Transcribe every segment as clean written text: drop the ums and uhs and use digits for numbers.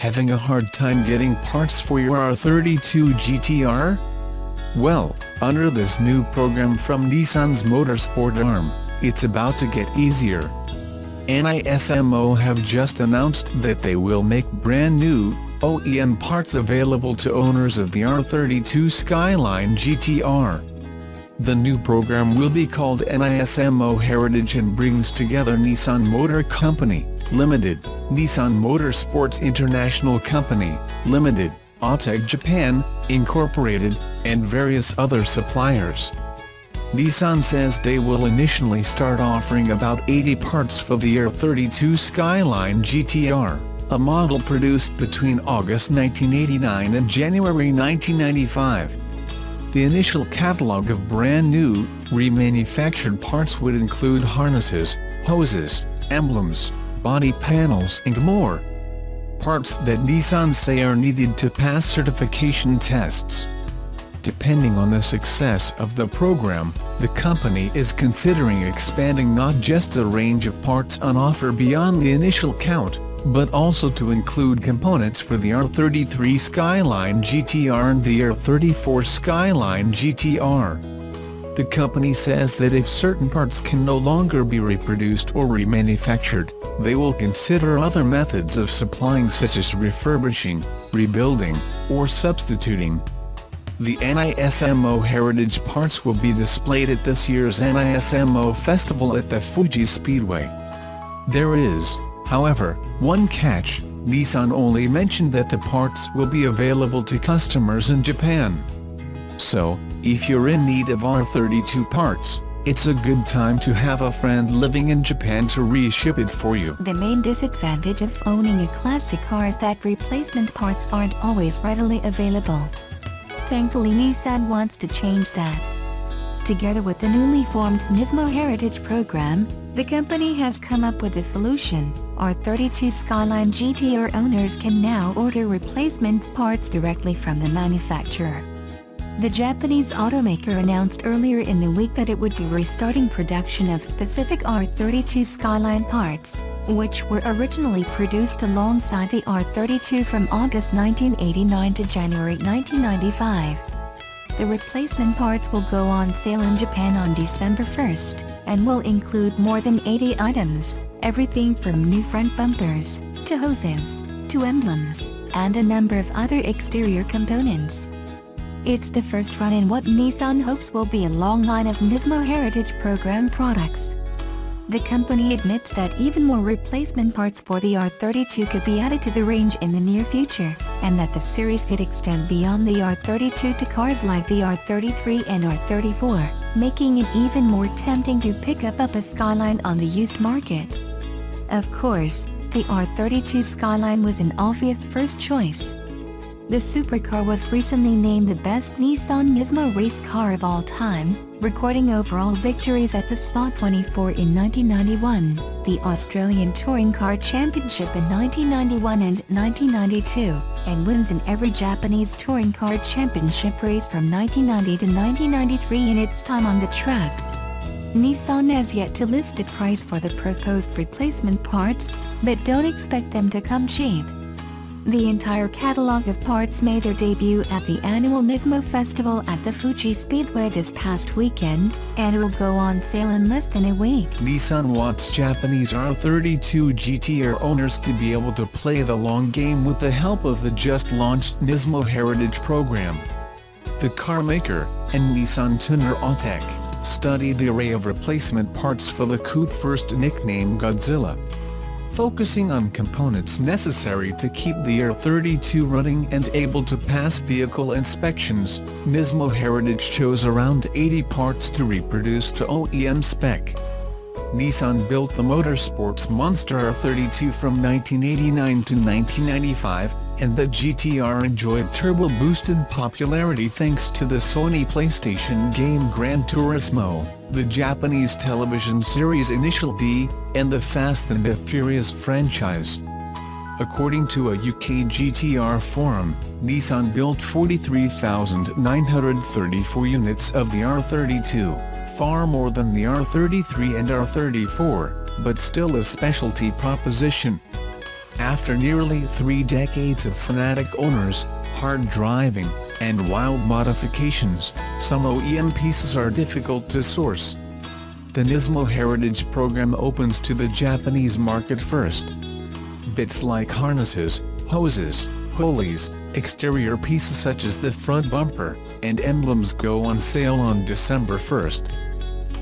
Having a hard time getting parts for your R32 GT-R? Well, under this new program from Nissan's motorsport arm, it's about to get easier. Nismo have just announced that they will make brand new, OEM parts available to owners of the R32 Skyline GT-R. The new program will be called Nismo Heritage and brings together Nissan Motor Company, Limited, Nissan Motorsports International Company, Limited, Autek Japan, Incorporated, and various other suppliers. Nissan says they will initially start offering about 80 parts for the R32 Skyline GT-R, a model produced between August 1989 and January 1995. The initial catalog of brand new, remanufactured parts would include harnesses, hoses, emblems, body panels and more. Parts that Nissan say are needed to pass certification tests. Depending on the success of the program, the company is considering expanding not just the range of parts on offer beyond the initial count, but also to include components for the R33 Skyline GT-R and the R34 Skyline GT-R. The company says that if certain parts can no longer be reproduced or remanufactured, they will consider other methods of supplying such as refurbishing, rebuilding, or substituting. The Nismo Heritage parts will be displayed at this year's Nismo Festival at the Fuji Speedway. There is, however, one catch: Nissan only mentioned that the parts will be available to customers in Japan. So, if you're in need of R32 parts, it's a good time to have a friend living in Japan to reship it for you. The main disadvantage of owning a classic car is that replacement parts aren't always readily available. Thankfully, Nissan wants to change that. Together with the newly formed Nismo Heritage program, the company has come up with a solution. R32 Skyline GT-R owners can now order replacement parts directly from the manufacturer. The Japanese automaker announced earlier in the week that it would be restarting production of specific R32 Skyline parts, which were originally produced alongside the R32 from August 1989 to January 1995. The replacement parts will go on sale in Japan on December 1st, and will include more than 80 items, everything from new front bumpers, to hoses, to emblems, and a number of other exterior components. It's the first run in what Nissan hopes will be a long line of Nismo Heritage program products. The company admits that even more replacement parts for the R32 could be added to the range in the near future, and that the series could extend beyond the R32 to cars like the R33 and R34, making it even more tempting to pick up a Skyline on the used market. Of course, the R32 Skyline was an obvious first choice. The supercar was recently named the best Nissan Nismo race car of all time, recording overall victories at the Spot 24 in 1991, the Australian Touring Car Championship in 1991 and 1992, and wins in every Japanese Touring Car Championship race from 1990 to 1993 in its time on the track. Nissan has yet to list a price for the proposed replacement parts, but don't expect them to come cheap. The entire catalog of parts made their debut at the annual Nismo Festival at the Fuji Speedway this past weekend, and will go on sale in less than a week. Nissan wants Japanese R32 GT-R owners to be able to play the long game with the help of the just-launched Nismo Heritage program. The car maker, and Nissan tuner Autek, studied the array of replacement parts for the coupe first nicknamed Godzilla. Focusing on components necessary to keep the R32 running and able to pass vehicle inspections, Nismo Heritage chose around 80 parts to reproduce to OEM spec. Nissan built the motorsports monster R32 from 1989 to 1995, and the GT-R enjoyed turbo-boosted popularity thanks to the Sony PlayStation game Gran Turismo, the Japanese television series Initial D, and the Fast and the Furious franchise. According to a UK GT-R forum, Nissan built 43,934 units of the R32, far more than the R33 and R34, but still a specialty proposition. After nearly 3 decades of fanatic owners, hard driving, and wild modifications, some OEM pieces are difficult to source. The Nismo Heritage program opens to the Japanese market first. Bits like harnesses, hoses, pulleys, exterior pieces such as the front bumper, and emblems go on sale on December 1st.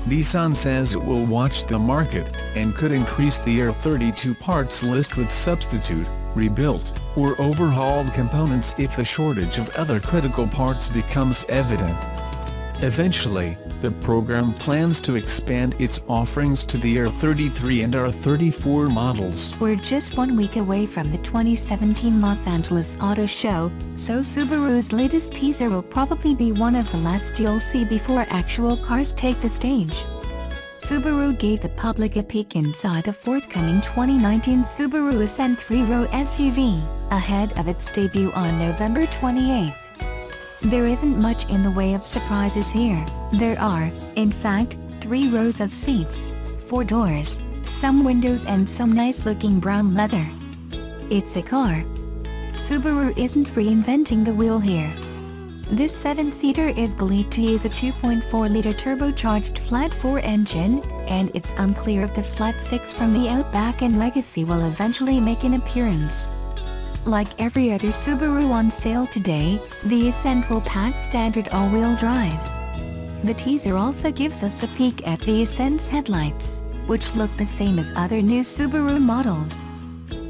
Nissan says it will watch the market, and could increase the R32 parts list with substitute, rebuilt, or overhauled components if the shortage of other critical parts becomes evident. Eventually, the program plans to expand its offerings to the R33 and R34 models. We're just 1 week away from the 2017 Los Angeles Auto Show, so Subaru's latest teaser will probably be one of the last you'll see before actual cars take the stage. Subaru gave the public a peek inside the forthcoming 2019 Subaru Ascent 3-row SUV, ahead of its debut on November 28. There isn't much in the way of surprises here. There are, in fact, 3 rows of seats, 4 doors, some windows and some nice-looking brown leather. It's a car. Subaru isn't reinventing the wheel here. This 7-seater is believed to use a 2.4-liter turbocharged flat-4 engine, and it's unclear if the flat-6 from the Outback and Legacy will eventually make an appearance. Like every other Subaru on sale today, the Ascent will pack standard all-wheel drive. The teaser also gives us a peek at the Ascent's headlights, which look the same as other new Subaru models.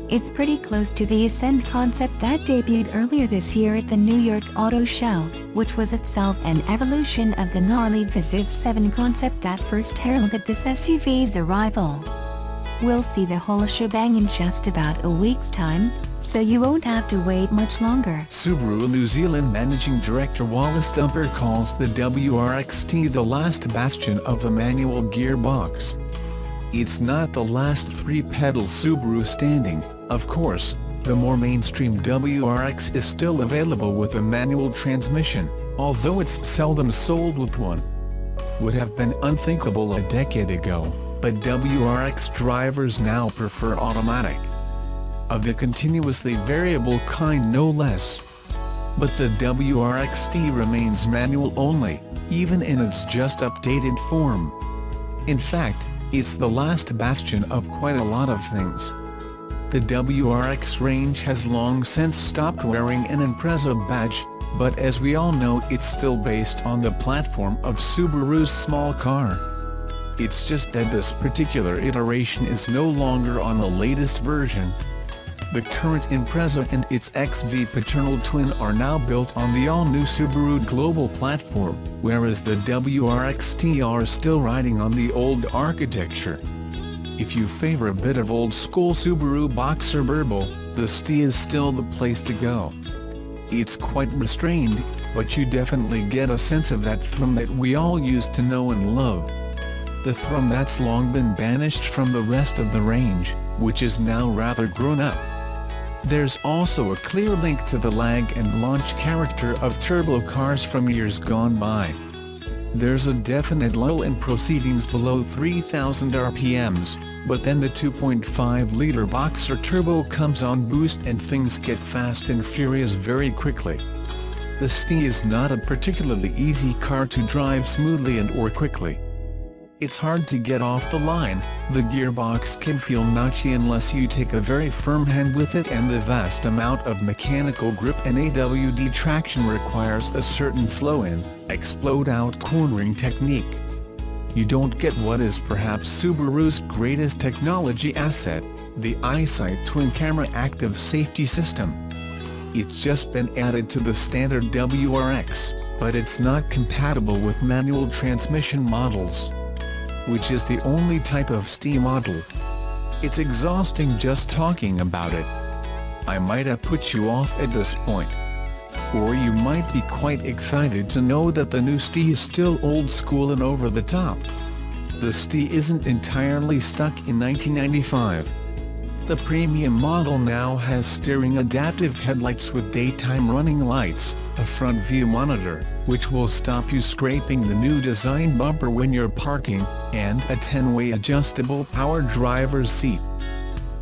It's pretty close to the Ascent concept that debuted earlier this year at the New York Auto Show, which was itself an evolution of the gnarly Viziv 7 concept that first heralded this SUV's arrival. We'll see the whole shebang in just about a week's time, so you won't have to wait much longer. Subaru New Zealand Managing Director Wallace Dumper calls the WRX Sti the last bastion of the manual gearbox. It's not the last 3-pedal Subaru standing, of course. The more mainstream WRX is still available with a manual transmission, although it's seldom sold with one. Would have been unthinkable a decade ago, but WRX drivers now prefer automatic. Of the continuously variable kind no less. But the WRX Sti remains manual only, even in its just updated form. In fact, it's the last bastion of quite a lot of things. The WRX range has long since stopped wearing an Impreza badge, but as we all know it's still based on the platform of Subaru's small car. It's just that this particular iteration is no longer on the latest version. The current Impreza and its XV paternal twin are now built on the all-new Subaru Global platform, whereas the WRX Sti is still riding on the old architecture. If you favor a bit of old-school Subaru boxer burble, the Sti is still the place to go. It's quite restrained, but you definitely get a sense of that thrum that we all used to know and love. The thrum that's long been banished from the rest of the range, which is now rather grown up. There's also a clear link to the lag and launch character of turbo cars from years gone by. There's a definite lull in proceedings below 3,000 RPMs, but then the 2.5-liter boxer turbo comes on boost and things get fast and furious very quickly. The Sti is not a particularly easy car to drive smoothly and or quickly. It's hard to get off the line, the gearbox can feel notchy unless you take a very firm hand with it, and the vast amount of mechanical grip and AWD traction requires a certain slow-in, explode-out cornering technique. You don't get what is perhaps Subaru's greatest technology asset, the EyeSight twin-camera active safety system. It's just been added to the standard WRX, but it's not compatible with manual transmission models, which is the only type of Sti model. It's exhausting just talking about it. I might have put you off at this point. Or you might be quite excited to know that the new Sti is still old school and over the top. The Sti isn't entirely stuck in 1995. The premium model now has steering adaptive headlights with daytime running lights, a front view monitor, which will stop you scraping the new design bumper when you're parking, and a 10-way adjustable power driver's seat.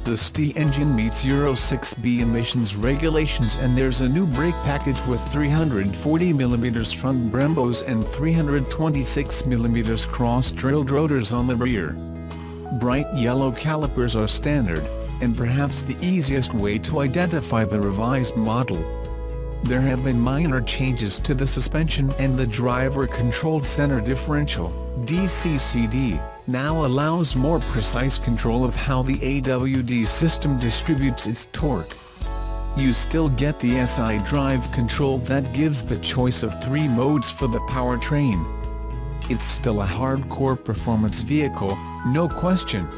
The Sti engine meets Euro 6b emissions regulations, and there's a new brake package with 340mm front Brembos and 326mm cross-drilled rotors on the rear. Bright yellow calipers are standard, and perhaps the easiest way to identify the revised model. There have been minor changes to the suspension, and the driver-controlled center differential, DCCD, now allows more precise control of how the AWD system distributes its torque. You still get the SI drive control that gives the choice of 3 modes for the powertrain. It's still a hardcore performance vehicle, no question.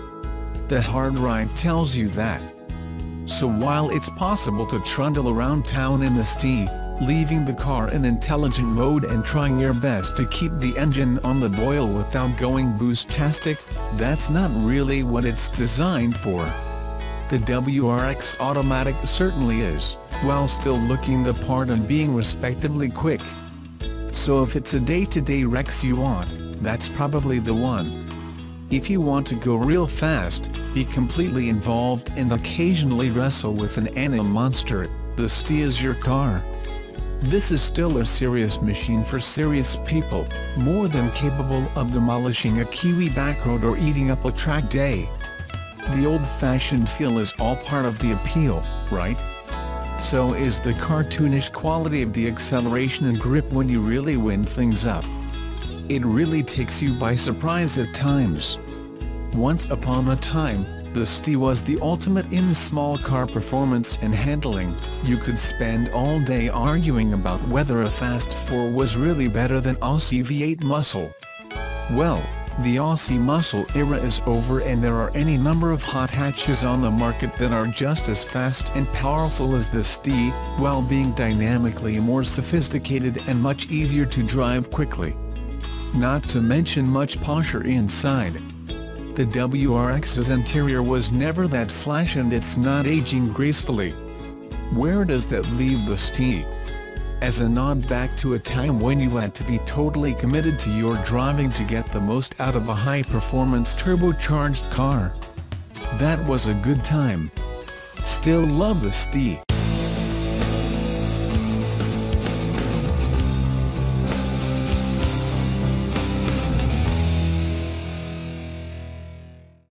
The hard ride tells you that. So while it's possible to trundle around town in the Sti, leaving the car in intelligent mode and trying your best to keep the engine on the boil without going boost-tastic, that's not really what it's designed for. The WRX Automatic certainly is, while still looking the part and being respectively quick. So if it's a day-to-day Rex you want, that's probably the one. If you want to go real fast, be completely involved and occasionally wrestle with an anim monster, the Sti is your car. This is still a serious machine for serious people, more than capable of demolishing a Kiwi backroad or eating up a track day. The old-fashioned feel is all part of the appeal, right? So is the cartoonish quality of the acceleration and grip when you really wind things up. It really takes you by surprise at times. Once upon a time, the Sti was the ultimate in small car performance and handling. You could spend all day arguing about whether a Fast 4 was really better than Aussie V8 muscle. Well, the Aussie muscle era is over, and there are any number of hot hatches on the market that are just as fast and powerful as the Sti, while being dynamically more sophisticated and much easier to drive quickly. Not to mention much posher inside. The WRX's interior was never that flash, and it's not aging gracefully. Where does that leave the Sti? As a nod back to a time when you had to be totally committed to your driving to get the most out of a high-performance turbocharged car. That was a good time. Still love the Sti.